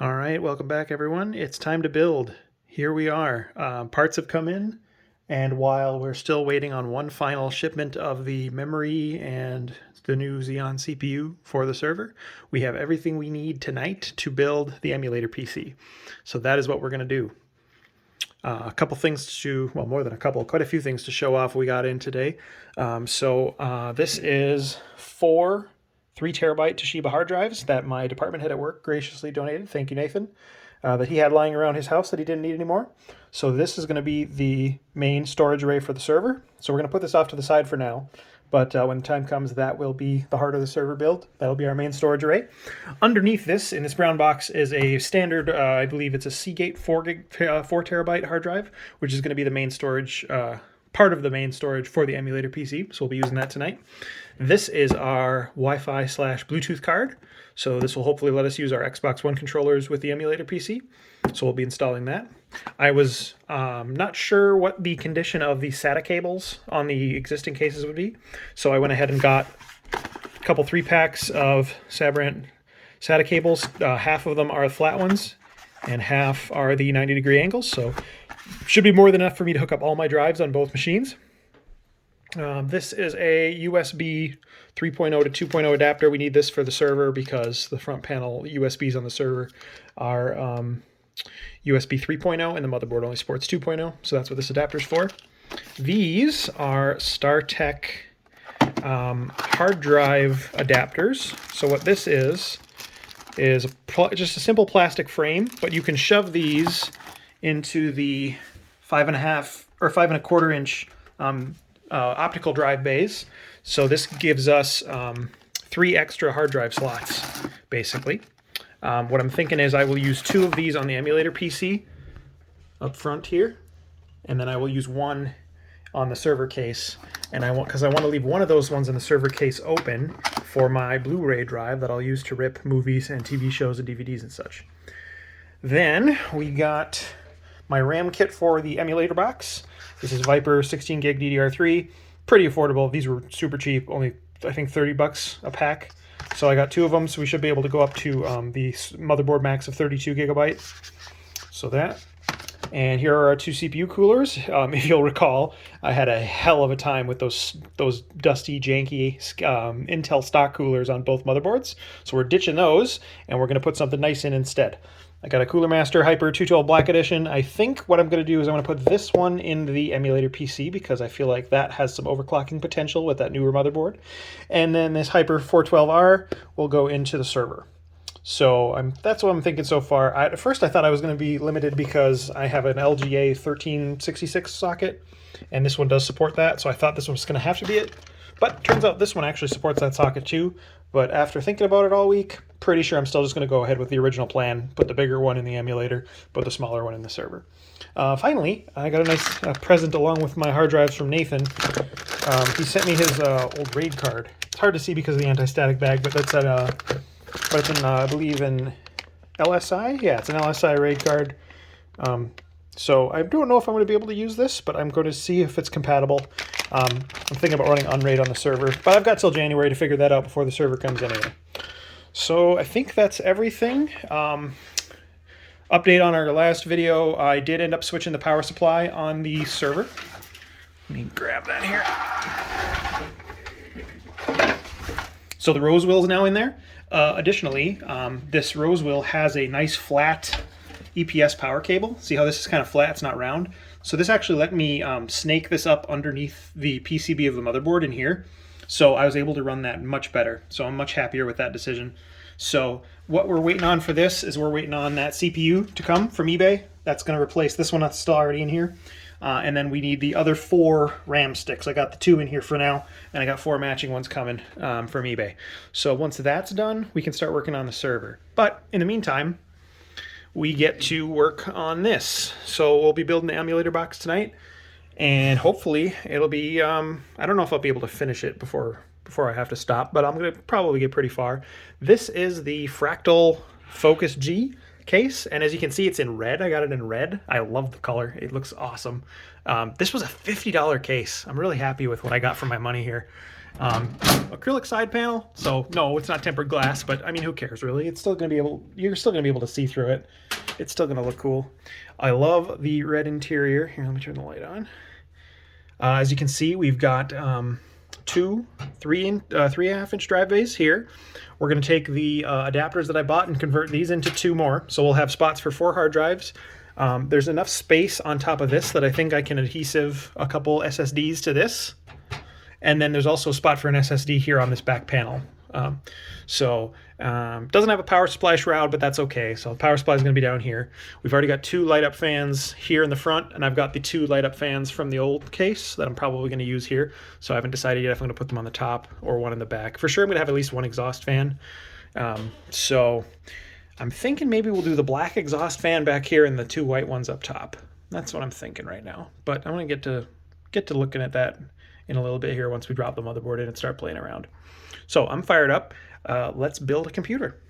All right, welcome back everyone. It's time to build. Here we are. Parts have come in, and while we're still waiting on one final shipment of the memory and the new Xeon CPU for the server, we have everything we need tonight to build the emulator PC. So that is what we're going to do. A couple things to, well, more than a couple, quite a few things to show off we got in today. This is 4 3 terabyte Toshiba hard drives that my department head at work graciously donated. Thank you, Nathan. That he had lying around his house that he didn't need anymore. So this is going to be the main storage array for the server. So we're going to put this off to the side for now. But when the time comes, that will be the heart of the server build. That'll be our main storage array. Underneath this, in this brown box, is a standard, I believe it's a Seagate 4 terabyte hard drive, which is going to be the main storage, part of the main storage for the emulator PC. So we'll be using that tonight. This is our Wi-Fi / Bluetooth card. So this will hopefully let us use our Xbox One controllers with the emulator PC. So we'll be installing that. I was not sure what the condition of the SATA cables on the existing cases would be. So I went ahead and got a couple 3-packs of Sabrent SATA cables. Half of them are flat ones and half are the 90-degree angles. So should be more than enough for me to hook up all my drives on both machines. This is a USB 3.0 to 2.0 adapter. We need this for the server because the front panel USBs on the server are USB 3.0 and the motherboard only supports 2.0, so that's what this adapter is for. These are StarTech hard drive adapters. So what this is just a simple plastic frame, but you can shove these into the 5.5 or 5.25 inch optical drive bays. So this gives us 3 extra hard drive slots, basically. What I'm thinking is I will use 2 of these on the emulator PC up front here, and then I will use 1 on the server case. And because I want to leave one of those ones in the server case open for my Blu-ray drive that I'll use to rip movies and TV shows and DVDs and such. Then we got my RAM kit for the emulator box. This is Viper 16 gig DDR3, pretty affordable. These were super cheap, only I think $30 a pack. So I got 2 of them, so we should be able to go up to the motherboard max of 32 gigabyte. So that. And here are our 2 CPU coolers. If you'll recall, I had a hell of a time with those dusty, janky Intel stock coolers on both motherboards. So we're ditching those, and we're going to put something nice in instead. I got a Cooler Master Hyper 212 Black Edition. I think what I'm going to do is I'm going to put this one in the emulator PC because I feel like that has some overclocking potential with that newer motherboard. And then this Hyper 412R will go into the server. So that's what I'm thinking so far. At first I thought I was going to be limited because I have an LGA 1366 socket, and this one does support that, so I thought this one was going to have to be it. But turns out this one actually supports that socket too. But after thinking about it all week, pretty sure I'm still just going to go ahead with the original plan, put the bigger one in the emulator, put the smaller one in the server. Finally, I got a nice present along with my hard drives from Nathan. He sent me his old RAID card. It's hard to see because of the anti-static bag, but that's but it's in, I believe, in LSI? Yeah, it's an LSI RAID card. So I don't know if I'm going to be able to use this, but I'm going to see if it's compatible. I'm thinking about running Unraid on the server, but I've got till January to figure that out before the server comes anyway. So I think that's everything. Update on our last video, I did end up switching the power supply on the server. Let me grab that here. So the rose wheel is now in there. Additionally, this rose wheel has a nice flat EPS power cable. See how this is kind of flat, it's not round? So this actually let me snake this up underneath the PCB of the motherboard in here. So I was able to run that much better. So I'm much happier with that decision. So what we're waiting on for this is we're waiting on that CPU to come from eBay. That's going to replace this one that's still already in here. And then we need the other 4 RAM sticks. I got the 2 in here for now, and I got 4 matching ones coming from eBay. So once that's done, we can start working on the server. But in the meantime, we get to work on this. So we'll be building the emulator box tonight, and hopefully it'll be, I don't know if I'll be able to finish it before I have to stop, but I'm going to probably get pretty far. This is the Fractal Focus G case, and as you can see, it's in red. I got it in red. I love the color. It looks awesome. This was a $50 case. I'm really happy with what I got for my money here. Acrylic side panel, so no, it's not tempered glass, but I mean, who cares really? It's still going to be able, you're still going to be able to see through it. It's still going to look cool. I love the red interior. Here, let me turn the light on. As you can see, we've got 3.5-inch drive bays here. We're going to take the adapters that I bought and convert these into 2 more. So we'll have spots for 4 hard drives. There's enough space on top of this that I think I can adhesive a couple SSDs to this. And then there's also a spot for an SSD here on this back panel. Doesn't have a power supply shroud, but that's okay. So the power supply is going to be down here. We've already got 2 light up fans here in the front, and I've got the 2 light up fans from the old case that I'm probably going to use here. So I haven't decided yet if I'm going to put them on the top or one in the back. For sure, I'm going to have at least 1 exhaust fan. So I'm thinking maybe we'll do the black exhaust fan back here and the 2 white ones up top. That's what I'm thinking right now. But I'm going to get to looking at that in a little bit here once we drop the motherboard in and start playing around. So I'm fired up. Let's build a computer.